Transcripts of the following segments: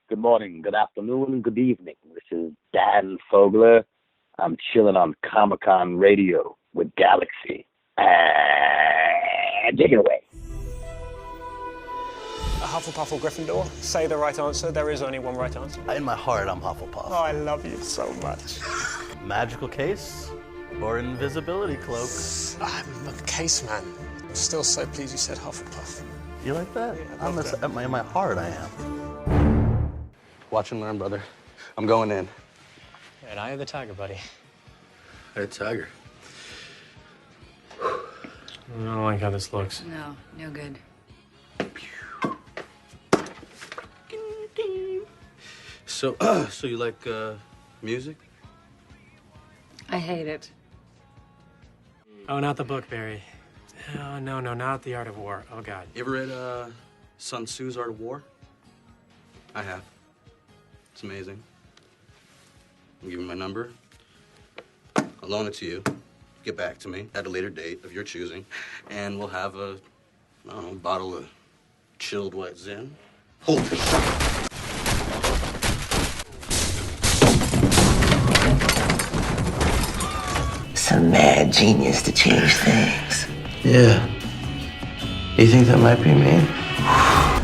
Good morning, good afternoon, good evening. This is Dan Fogler. I'm chilling on Comic-Con Radio with Galaxy. Take it away. A Hufflepuff or Gryffindor? Say the right answer. There is only one right answer. In my heart, I'm Hufflepuff. Oh, I love you so much. Magical case or invisibility cloak? I'm a case man. I'm still so pleased you said Hufflepuff. You like that? Yeah, in my heart, I am. Watch and learn, brother. I'm going in. And I am the tiger, buddy. Hey, tiger. I don't like how this looks. No good. So you like music? I hate it. Oh, not the book, Barry. Oh, no, not The Art of War. Oh, God. You ever read Sun Tzu's Art of War? I have. It's amazing. I'll give you my number. I'll loan it to you. Get back to me at a later date of your choosing, and we'll have a, bottle of chilled white Zin. Hold it. Some mad genius to change things. Yeah. You think that might be me?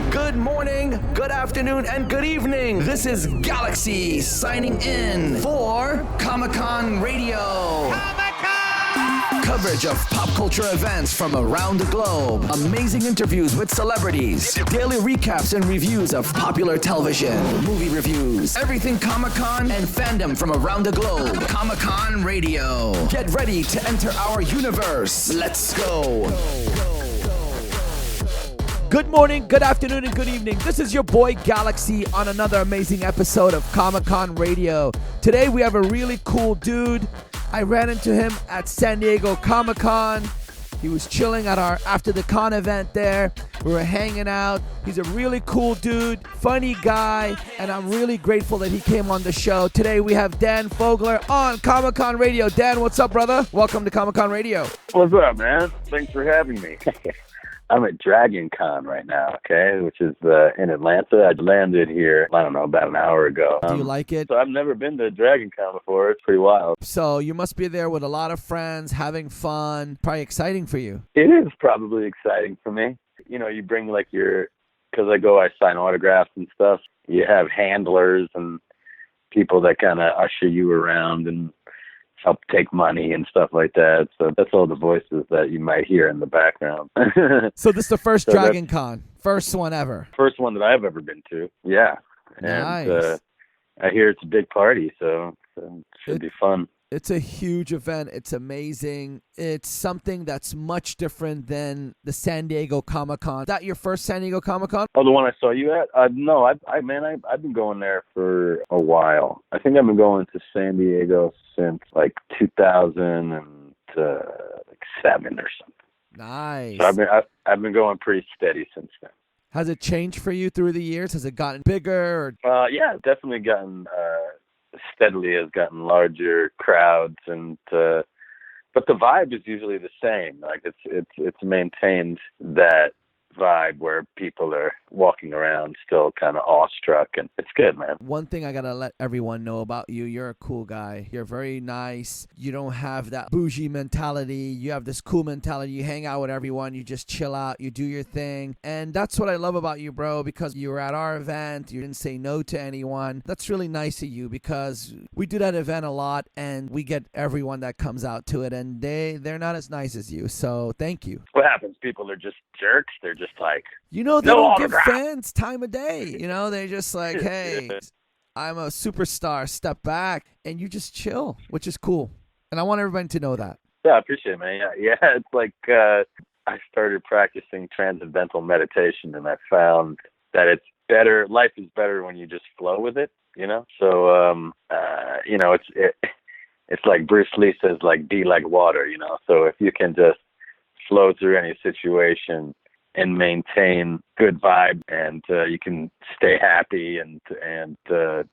Good morning, good afternoon, and good evening. This is Galaxy signing in for Comic-Con Radio. Coverage of pop culture events from around the globe. Amazing interviews with celebrities. Daily recaps and reviews of popular television. Movie reviews. Everything Comic-Con and fandom from around the globe. Comic-Con Radio. Get ready to enter our universe. Let's go. Good morning, good afternoon, and good evening. This is your boy Galaxy on another amazing episode of Comic-Con Radio. Today we have a really cool dude. I ran into him at San Diego Comic-Con. He was chilling at our After the Con event there. We were hanging out. He's a really cool dude, funny guy, and I'm really grateful that he came on the show. Today we have Dan Fogler on Comic-Con Radio. Dan, what's up, brother? Welcome to Comic-Con Radio. What's up, man? Thanks for having me. I'm at Dragon Con right now, okay, which is in Atlanta. I landed here, about an hour ago. Do you like it? So I've never been to Dragon Con before. It's pretty wild. So you must be there with a lot of friends, having fun. Probably exciting for you. It is probably exciting for me. You bring because I sign autographs and stuff. You have handlers and people that kind of usher you around and help take money and stuff like that. So that's all the voices that you might hear in the background. So this is the first Dragon Con. First one ever. First one that I've ever been to. Yeah. Nice. And I hear it's a big party, so it should be fun. It's a huge event. It's amazing. It's something that's much different than the San Diego Comic-Con. Is that your first San Diego Comic-Con? Oh, the one I saw you at? No, I've been going there for a while. I think I've been going to San Diego since 2007 or something. Nice. So I've been going pretty steady since then. Has it changed for you through the years? Has it gotten bigger? Yeah, definitely gotten steadily has gotten larger crowds, and but the vibe is usually the same. It's maintained that vibe where people are walking around still kind of awestruck, and it's good, man. One thing I gotta let everyone know about you: you're a cool guy. You're very nice. You don't have that bougie mentality. You have this cool mentality. You hang out with everyone. You just chill out. You do your thing, and that's what I love about you, bro. Because you were at our event, you didn't say no to anyone. That's really nice of you, because we do that event a lot, and we get everyone that comes out to it, and they're not as nice as you. So thank you. What happens? People are just jerks. They're just like, they no don't autograph. give fans time of day. They're just like, hey, I'm a superstar, step back, and you just chill, which is cool. And I want everybody to know that. Yeah, I appreciate it, man. Yeah, it's like I started practicing transcendental meditation, and I found that it's better. Life is better when you just flow with it, So, it's like Bruce Lee says, be like water, So if you can just flow through any situation and maintain good vibe, and you can stay happy, and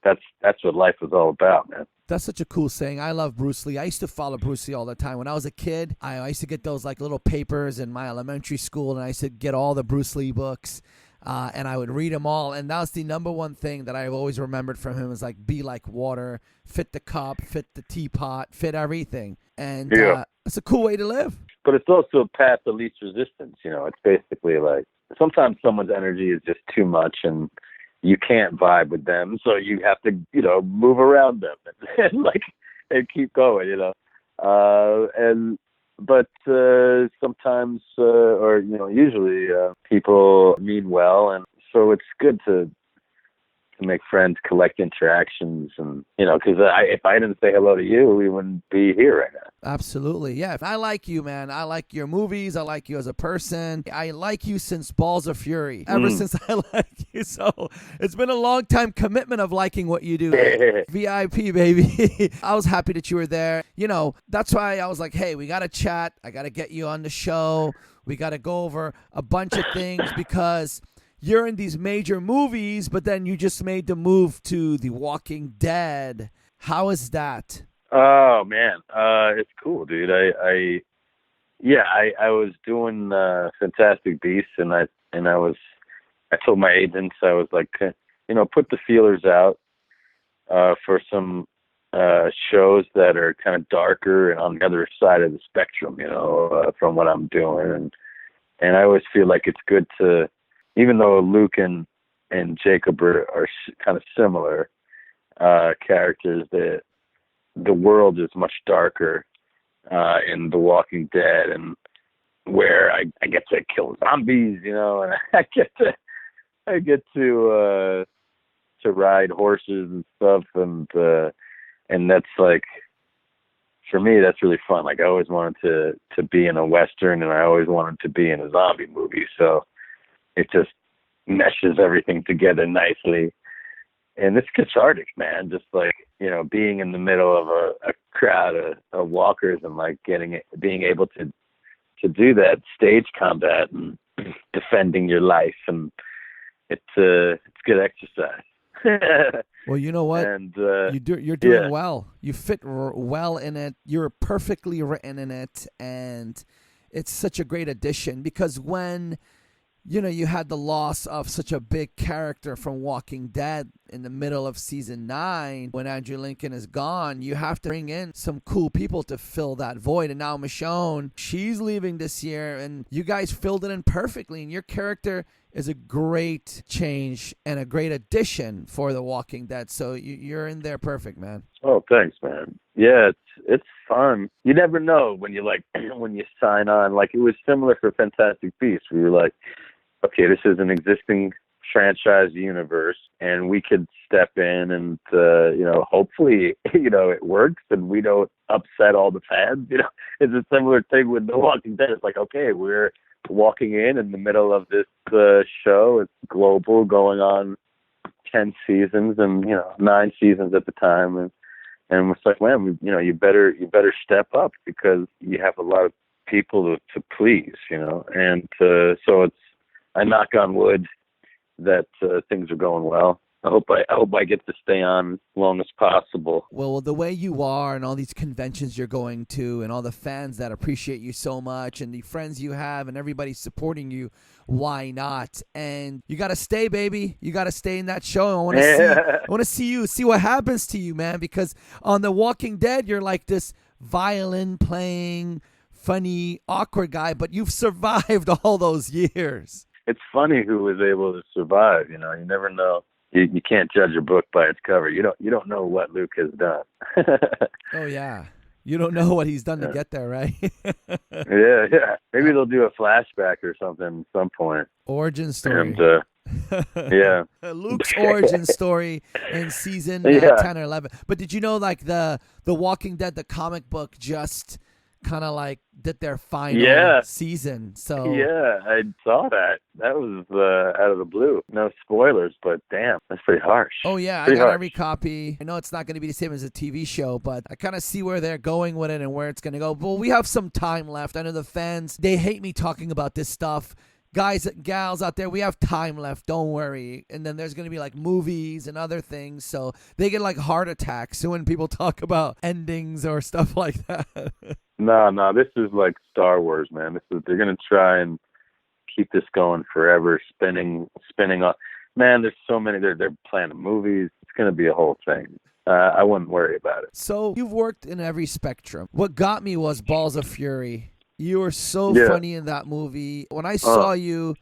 that's what life is all about, man. That's such a cool saying. I love Bruce Lee. I used to follow Bruce Lee all the time. When I was a kid, I used to get those little papers in my elementary school, and I used to get all the Bruce Lee books. and I would read them all. And that was the number one thing that I've always remembered from him is like, be like water, fit the cup, fit the teapot, fit everything. And it's a cool way to live. But it's also a path of least resistance. You know, it's basically like sometimes someone's energy is just too much and you can't vibe with them. So you have to, you know, move around them and keep going, you know. But sometimes, or, you know, usually people mean well. And so it's good to make friends, collect interactions, and, you know, because if I didn't say hello to you, we wouldn't be here right now. Absolutely. Yeah. I like you, man. I like your movies. I like you as a person. I like you since Balls of Fury, ever since I like you. So it's been a long time commitment of liking what you do. VIP, baby. I was happy that you were there. You know, that's why I was like, hey, we got to chat. I got to get you on the show. We got to go over a bunch of things because you're in these major movies, but then you just made the move to The Walking Dead. How is that? Oh man, it's cool, dude. I was doing Fantastic Beasts, and I told my agents, I was like, you know, put the feelers out for some shows that are kind of darker and on the other side of the spectrum, you know, from what I'm doing, and I always feel like it's good to, even though Luke and Jacob are kind of similar characters, that the world is much darker in The Walking Dead, and where I get to kill zombies, you know, and I get to ride horses and stuff, and that's like, for me, that's really fun. Like I always wanted to be in a Western, and I always wanted to be in a zombie movie, so it just meshes everything together nicely. And it's cathartic, man. Just like, you know, being in the middle of a crowd of walkers and like being able to do that stage combat and defending your life. And it's good exercise. Well, you know what? And you're doing well. You fit well in it. You're perfectly written in it. And it's such a great addition because when, you know, you had the loss of such a big character from Walking Dead in the middle of season 9, when Andrew Lincoln is gone, you have to bring in some cool people to fill that void. And now Michonne, she's leaving this year, and you guys filled it in perfectly. And your character is a great change and a great addition for The Walking Dead. So you're in there perfect, man. Oh, thanks, man. Yeah, it's fun. You never know when you when you sign on. Like, it was similar for Fantastic Beasts. We were like, okay, this is an existing franchise universe, and we could step in and, you know, hopefully, you know, it works and we don't upset all the fans. You know, it's a similar thing with The Walking Dead. It's like, okay, we're walking in the middle of this show. It's global, going on 10 seasons and, you know, 9 seasons at the time. And it's like, man, you better step up because you have a lot of people to please, you know, and so I knock on wood that things are going well. I hope I get to stay on as long as possible. Well, the way you are and all these conventions you're going to and all the fans that appreciate you so much and the friends you have and everybody supporting you, why not? And you got to stay, baby. You got to stay in that show. I want to see what happens to you, man, because on The Walking Dead, you're like this violin playing, funny, awkward guy, but you've survived all those years. It's funny who was able to survive. You know, you never know. You can't judge a book by its cover. You don't know what Luke has done. Oh yeah, you don't know what he's done to get there, right? yeah. Maybe they'll do a flashback or something at some point. Origin story. And, yeah. Luke's origin story in season 10 or 11. But did you know, like the Walking Dead, the comic book, just kind of like did their final season? So yeah, I saw that. That was out of the blue. No spoilers, but damn, that's pretty harsh. Oh yeah, I got every copy. I know it's not going to be the same as a TV show, but I kind of see where they're going with it and where it's going to go. But we have some time left. I know the fans, they hate me talking about this stuff. Guys and gals out there, we have time left. Don't worry. And then there's going to be like movies and other things. So they get like heart attacks when people talk about endings or stuff like that. No, this is like Star Wars, man. They're going to try and keep this going forever, spinning on. Man, there's so many. They're planning movies. It's going to be a whole thing. I wouldn't worry about it. So you've worked in every spectrum. What got me was Balls of Fury. You were so funny in that movie. When I saw you,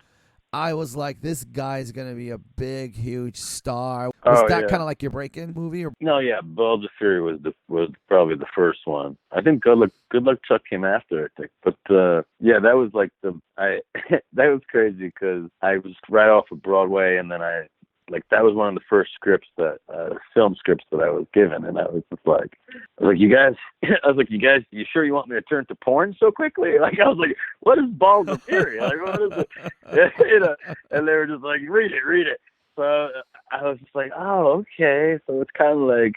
I was like, this guy's going to be a big, huge star. Was that kind of like your break-in movie? Or? No, yeah, Balls of Fury was probably the first one. I think Good Luck Chuck came after, I think. But that was like that was crazy because I was right off of Broadway, and then that was one of the first scripts film scripts that I was given, and I was like, you guys, you sure you want me to turn to porn so quickly? Like, I was like, what is Balls of Fury? Like, what is it? And they were just like, read it. So I was just like, oh, okay. So it's kind of like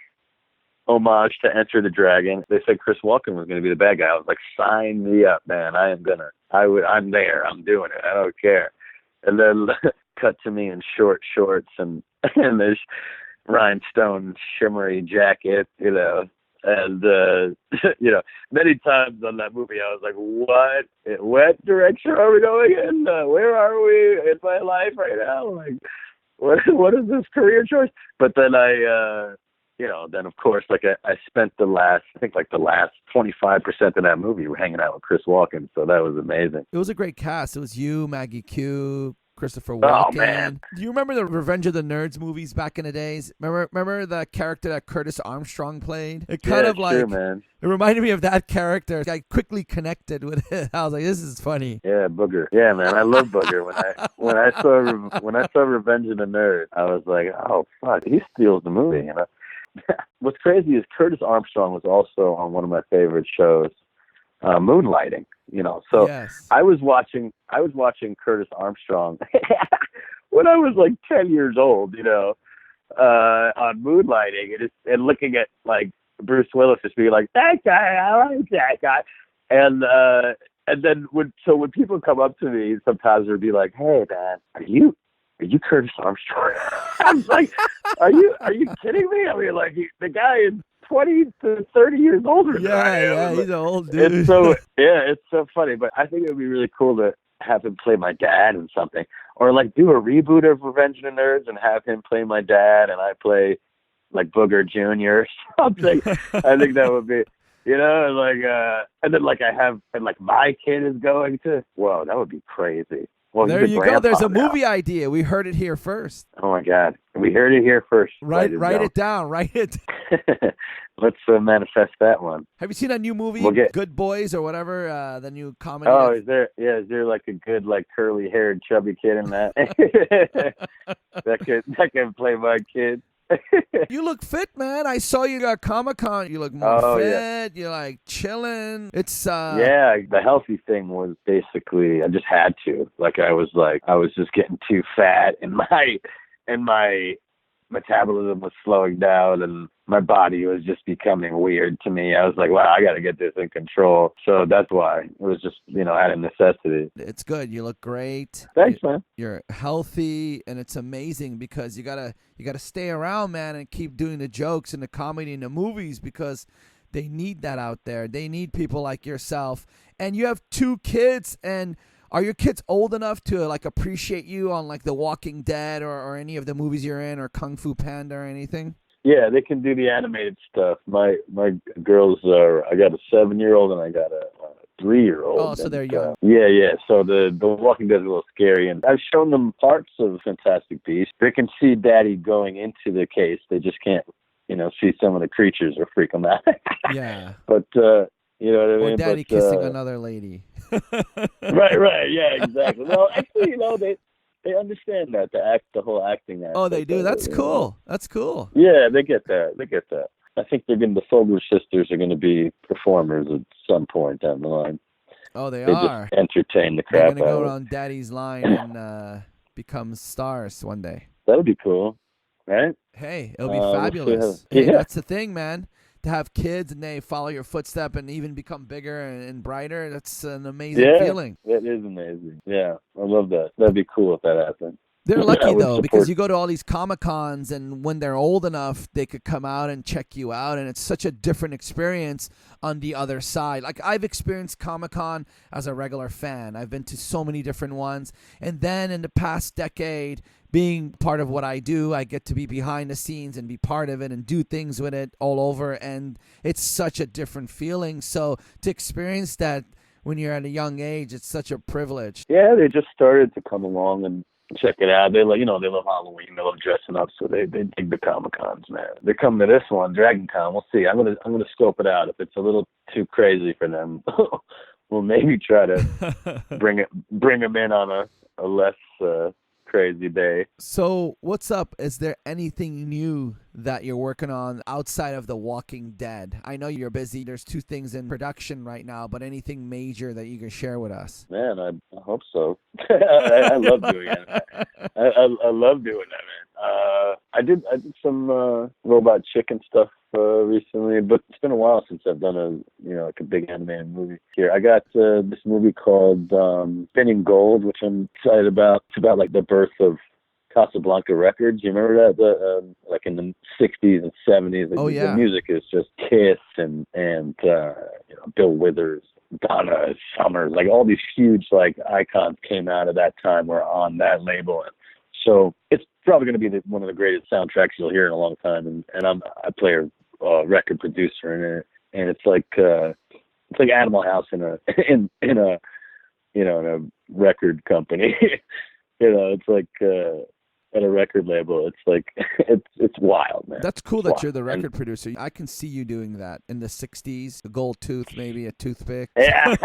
homage to Enter the Dragon. They said Chris Walken was going to be the bad guy. I was like, sign me up, man. I'm there. I'm doing it. I don't care. And then cut to me in short shorts and this rhinestone shimmery jacket, and many times on that movie I was like, what direction are we going in? Where are we in my life right now? Like, what is this career choice? But then then of course, I spent the last 25% of that movie hanging out with Chris Walken, so that was amazing. It was a great cast. It was you, Maggie Q, Christopher Walken. Oh, man. Do you remember the Revenge of the Nerds movies back in the days? Remember the character that Curtis Armstrong played? It kind of like, sure, man. It reminded me of that character. I quickly connected with it. I was like, this is funny. Yeah, Booger. Yeah, man, I love Booger. When I saw Revenge of the Nerds, I was like, oh fuck, he steals the movie. What's crazy is Curtis Armstrong was also on one of my favorite shows, Moonlighting. So yes. I was watching Curtis Armstrong when I was like 10 years old, on Moonlighting and looking at like Bruce Willis just being like, that guy, I like that guy. And then when people come up to me, sometimes they'll be like, hey man, are you Curtis Armstrong? I was like, are you kidding me? I mean, like, the guy is 20 to 30 years older than I am. Yeah, he's an old dude. It's so funny. But I think it would be really cool to have him play my dad in something, or like do a reboot of Revenge of the Nerds and have him play my dad and I play like Booger Jr. or something. I think that would be, and then my kid is going to. Whoa, that would be crazy. Well, there you go. There's a movie idea. We heard it here first. Oh my God, we heard it here first. Write it down. Let's manifest that one. Have you seen that new movie, Good Boys or whatever? The new comedy. Oh, is there like a good like curly haired chubby kid in that? that can play my kid. You look fit, man. I saw you at Comic-Con. You look more fit. Yeah. You're like chilling. It's the healthy thing was basically I just had to. Like I was just getting too fat and my metabolism was slowing down and my body was just becoming weird to me. I was like, wow, I got to get this in control. So that's why it was just, out of necessity. It's good. You look great. Thanks, man. You're healthy, and it's amazing because you gotta stay around, man, and keep doing the jokes and the comedy and the movies because they need that out there. They need people like yourself. And you have 2 kids, and are your kids old enough to like appreciate you on like The Walking Dead or any of the movies you're in or Kung Fu Panda or anything? Yeah, they can do the animated stuff. My girls are. I got a 7-year-old and I got a 3-year-old. Oh, so they're young. Yeah. So the Walking Dead is a little scary, and I've shown them parts of Fantastic Beasts. They can see Daddy going into the case. They just can't, see some of the creatures or freak them out. Yeah. But you know what I mean. Or Daddy kissing another lady. Right. Yeah, exactly. Well, actually, they understand that the whole acting aspect. Oh, they do. That's cool. That's cool. Yeah, they get that. I think the Fogler sisters are going to be performers at some point down the line. Oh, they are. Just entertain the crap out of it. They're going to go on Daddy's line and become stars one day. That'll be cool, right? Hey, it'll be fabulous. Hey, that's the thing, man. To have kids and they follow your footstep and even become bigger and brighter, that's an amazing feeling. It is amazing. Yeah, I love that. That'd be cool if that happened. They're lucky I would though, because support- you go to all these Comic-Cons, and when they're old enough, they could come out and check you out, and it's such a different experience on the other side. Like, I've experienced Comic-Con as a regular fan. I've been to so many different ones, and then in the past decade, being part of what I do, I get to be behind the scenes and be part of it and do things with it all over, and it's such a different feeling. So to experience that when you're at a young age, it's such a privilege. Yeah, they just started to come along and check it out. They they love Halloween. They love dressing up, so they dig the Comic-Cons, man. They're coming to this one, Dragon Con. We'll see. I'm gonna scope it out. If it's a little too crazy for them, we'll maybe try to bring them in on a less crazy day. So what's up? Is there anything new that you're working on outside of The Walking Dead? I know you're busy. There's 2 things in production right now, but anything major that you can share with us? Man, I hope so. I love doing it. I love doing that, man. I did some Robot Chicken stuff recently, but it's been a while since I've done a big animated movie here. I got this movie called Spinning Gold, which I'm excited about. It's about like the birth of Casablanca Records. You remember that? Like in the 60s and 70s. Like, oh yeah. The music is just Kiss and Bill Withers, Donna Summer, like all these huge like icons came out of that time were on that label. And so it's probably going to be one of the greatest soundtracks you'll hear in a long time. And I play a record producer in it, and it's like Animal House in a record company. It's like at a record label. It's like it's wild, man. That's cool it's that wild. you're the record producer. I can see you doing that in the 60s. A gold tooth, maybe a toothpick. Yeah,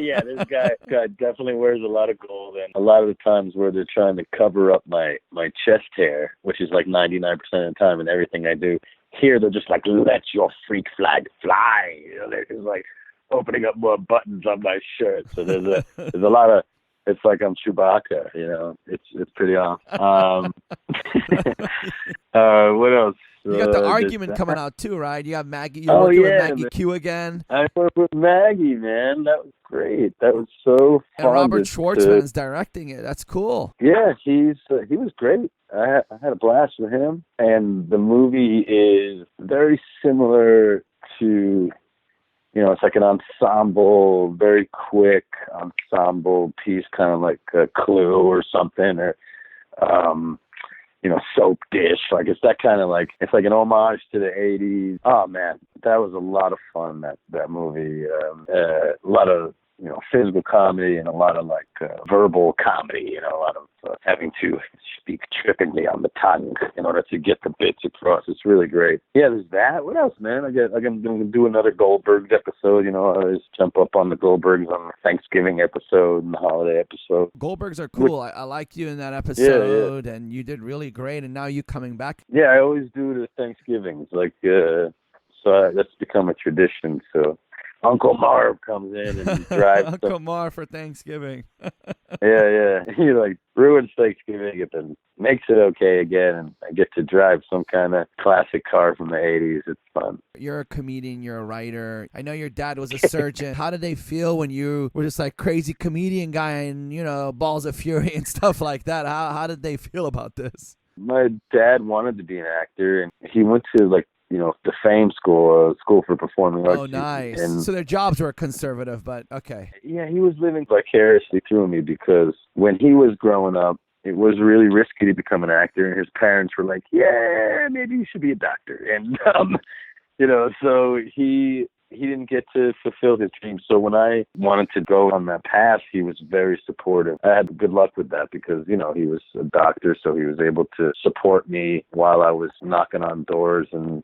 yeah. This guy definitely wears a lot of gold, and a lot of the times where they're trying to cover up my chest hair, which is like 99% of the time in everything I do. Here they're just like, let your freak flag fly. They're just like opening up more buttons on my shirt. So there's a lot of. It's like I'm Chewbacca, It's pretty awesome. What else? You got the argument coming out too, right? You have Maggie. You're working with Maggie Q again. I worked with Maggie, man. That was great. That was so fun. And Robert Schwartzman is directing it. That's cool. Yeah, he was great. I had a blast with him, and the movie is very similar to. It's like an ensemble, very quick ensemble piece, kind of like a Clue or something, or, Soap Dish. Like, it's that kind of like, it's like an homage to the 80s. Oh, man, that was a lot of fun, that movie. A lot of, physical comedy and a lot of like verbal comedy, a lot of having to speak trippingly on the tongue in order to get the bits across. It's really great. Yeah, there's that. What else, man? I'm going to do another Goldbergs episode. I always jump up on the Goldbergs on the Thanksgiving episode and the holiday episode. Goldbergs are cool. I liked you in that episode, and you did really great, and now you coming back. Yeah, I always do the Thanksgivings. Like, so that's become a tradition, so... Uncle Marv comes in and drives. Uncle Marv for Thanksgiving. Yeah. He like ruins Thanksgiving and then makes it okay again, and I get to drive some kind of classic car from the 80s. It's fun. You're a comedian. You're a writer. I know your dad was a surgeon. How did they feel when you were just like crazy comedian guy and, balls of fury and stuff like that? How did they feel about this? My dad wanted to be an actor, and he went to like, the Fame School, School for Performing Arts. Oh, nice. And so their jobs were conservative, but okay. Yeah, he was living vicariously through me because when he was growing up, it was really risky to become an actor, and his parents were like, yeah, maybe you should be a doctor. And, so he didn't get to fulfill his dream. So when I wanted to go on that path, he was very supportive. I had good luck with that because, he was a doctor, so he was able to support me while I was knocking on doors and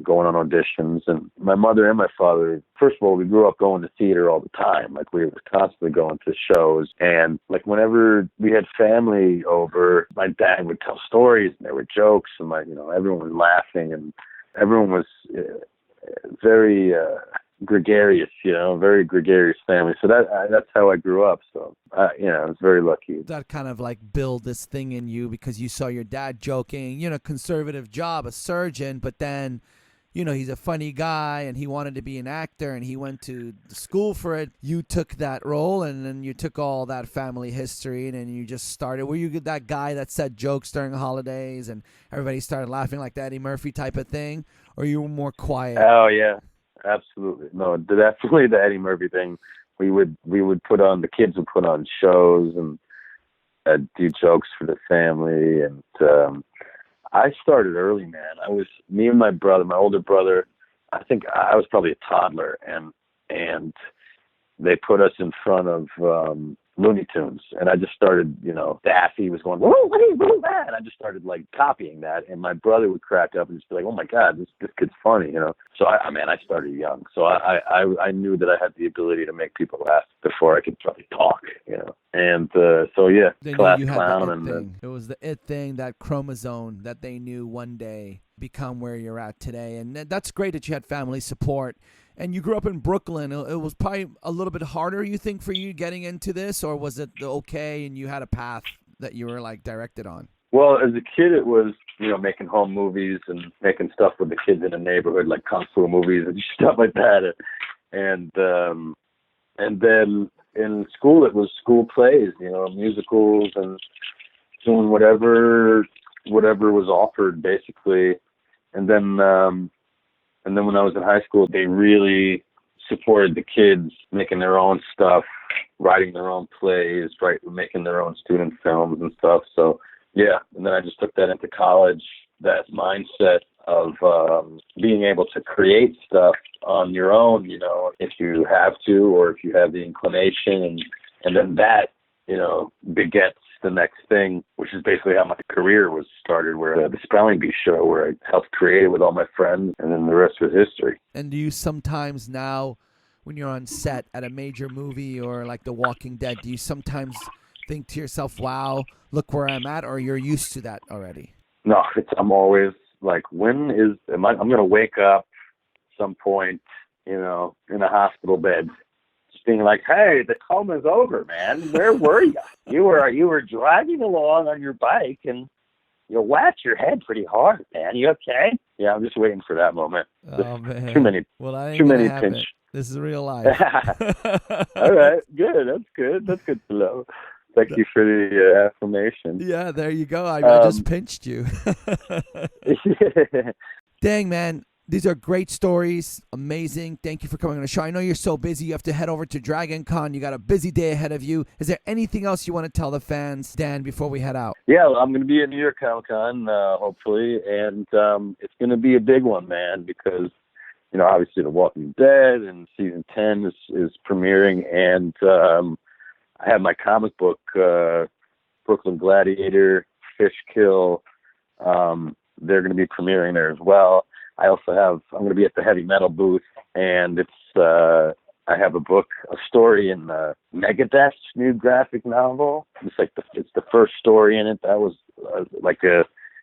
going on auditions. And my mother and my father, first of all, we grew up going to theater all the time. Like, we were constantly going to shows. And like, whenever we had family over, my dad would tell stories and there were jokes, and everyone was laughing, and everyone was very gregarious, very gregarious family. So that's how I grew up. So, I was very lucky. That kind of like build this thing in you because you saw your dad joking, conservative job, a surgeon, but then, he's a funny guy and he wanted to be an actor and he went to school for it. You took that role and then you took all that family history and then you just started. Were you that guy that said jokes during holidays and everybody started laughing like the Eddie Murphy type of thing? Or you were more quiet? Oh, yeah, absolutely. No, definitely the Eddie Murphy thing. We would the kids would put on shows and do jokes for the family. And I started early, man. Me and my brother, my older brother, I think I was probably a toddler, and they put us in front of Looney Tunes, and I just started, Daffy was going, whoa, what are you doing that? And I just started like copying that, and my brother would crack up and just be like, oh my God, this kid's funny, So I started young, so I knew that I had the ability to make people laugh before I could probably talk, And so yeah, they class knew you had clown, the it thing. It was the it thing, that chromosome that they knew one day become where you're at today, and that's great that you had family support. And you grew up in Brooklyn. It was probably a little bit harder, you think, for you getting into this, or was it okay and you had a path that you were like directed on? Well, as a kid, it was, making home movies and making stuff with the kids in the neighborhood, like Kung Fu movies and stuff like that. And then in school, it was school plays, musicals and doing whatever was offered, basically. And then when I was in high school, they really supported the kids making their own stuff, writing their own plays, making their own student films and stuff. So, yeah. And then I just took that into college, that mindset of being able to create stuff on your own, if you have to or if you have the inclination. And then that, begets the next thing, which is basically how my career was started, where the Spelling Bee show, where I helped create it with all my friends, and then the rest was history. And do you sometimes now, when you're on set at a major movie or like The Walking Dead, do you sometimes think to yourself, wow, look where I'm at, or you're used to that already? No, I'm always like, I'm going to wake up some point, in a hospital bed, being like, hey, the coma's over, man. Where were you? You were driving along on your bike and you whacked your head pretty hard, man. You okay? Yeah, I'm just waiting for that moment. Oh, man. Too many pinch. This is real life. All right, good. That's good. That's good to know. Thank you for the affirmation. Yeah, there you go. I just pinched you. Dang, man. These are great stories. Amazing. Thank you for coming on the show. I know you're so busy. You have to head over to Dragon Con. You got a busy day ahead of you. Is there anything else you want to tell the fans, Dan, before we head out? Yeah, I'm going to be at New York Comic Con, hopefully. And it's going to be a big one, man, because, obviously The Walking Dead and season 10 is premiering. And I have my comic book, Brooklyn Gladiator, Fishkill. They're going to be premiering there as well. I'm going to be at the heavy metal booth, and I have a story in Megadeth's new graphic novel. It's the first story in it. That was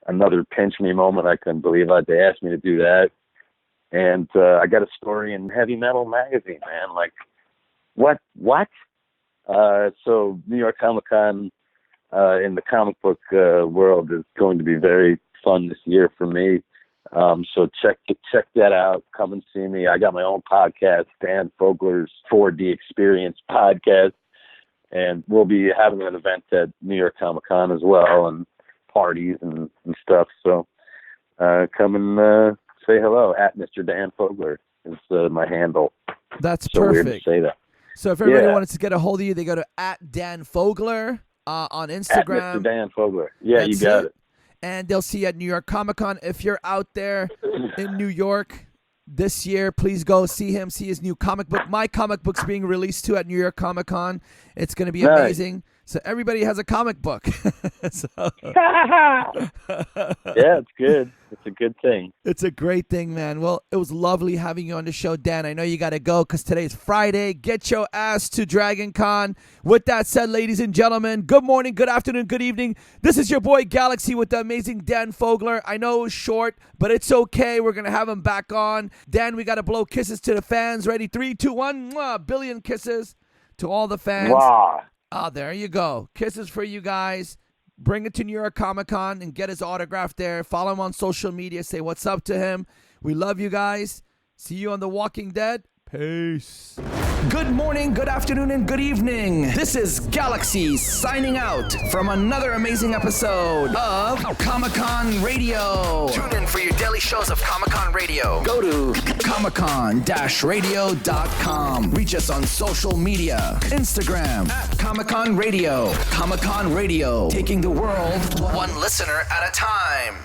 another pinch me moment. I couldn't believe it. They asked me to do that. And I got a story in Heavy Metal magazine, man. Like, what? So New York Comic Con in the comic book world is going to be very fun this year for me. So check that out. Come and see me. I got my own podcast, Dan Fogler's 4D Experience podcast, and we'll be having an event at New York Comic Con as well, and parties and stuff. So come and say hello. At Mr. Dan Fogler is my handle. That's so perfect. Weird to say that. So if everybody wants to get a hold of you, they go to at Dan Fogler on Instagram. At Mr. Dan Fogler. Yeah, you got it. And they'll see you at New York Comic Con. If you're out there in New York this year, please go see him, see his new comic book. My comic book's being released too at New York Comic Con. It's going to be amazing. So everybody has a comic book. Yeah, it's good. It's a good thing. It's a great thing, man. Well, it was lovely having you on the show, Dan. I know you got to go because today's Friday. Get your ass to Dragon Con. With that said, ladies and gentlemen, good morning, good afternoon, good evening. This is your boy Galaxy with the amazing Dan Fogler. I know it was short, but it's okay. We're going to have him back on. Dan, we got to blow kisses to the fans. Ready? 3, 2, 1. Mwah, billion kisses to all the fans. Wow. Oh, there you go. Kisses for you guys. Bring it to New York Comic Con and get his autograph there. Follow him on social media. Say what's up to him. We love you guys. See you on The Walking Dead. Peace. Good morning, good afternoon, and good evening. This is Galaxy signing out from another amazing episode of Comic-Con Radio. Tune in for your daily shows of Comic-Con Radio. Go to comiccon-radio.com. Reach us on social media. Instagram at Comic-Con Radio. Comic-Con Radio, taking the world one listener at a time.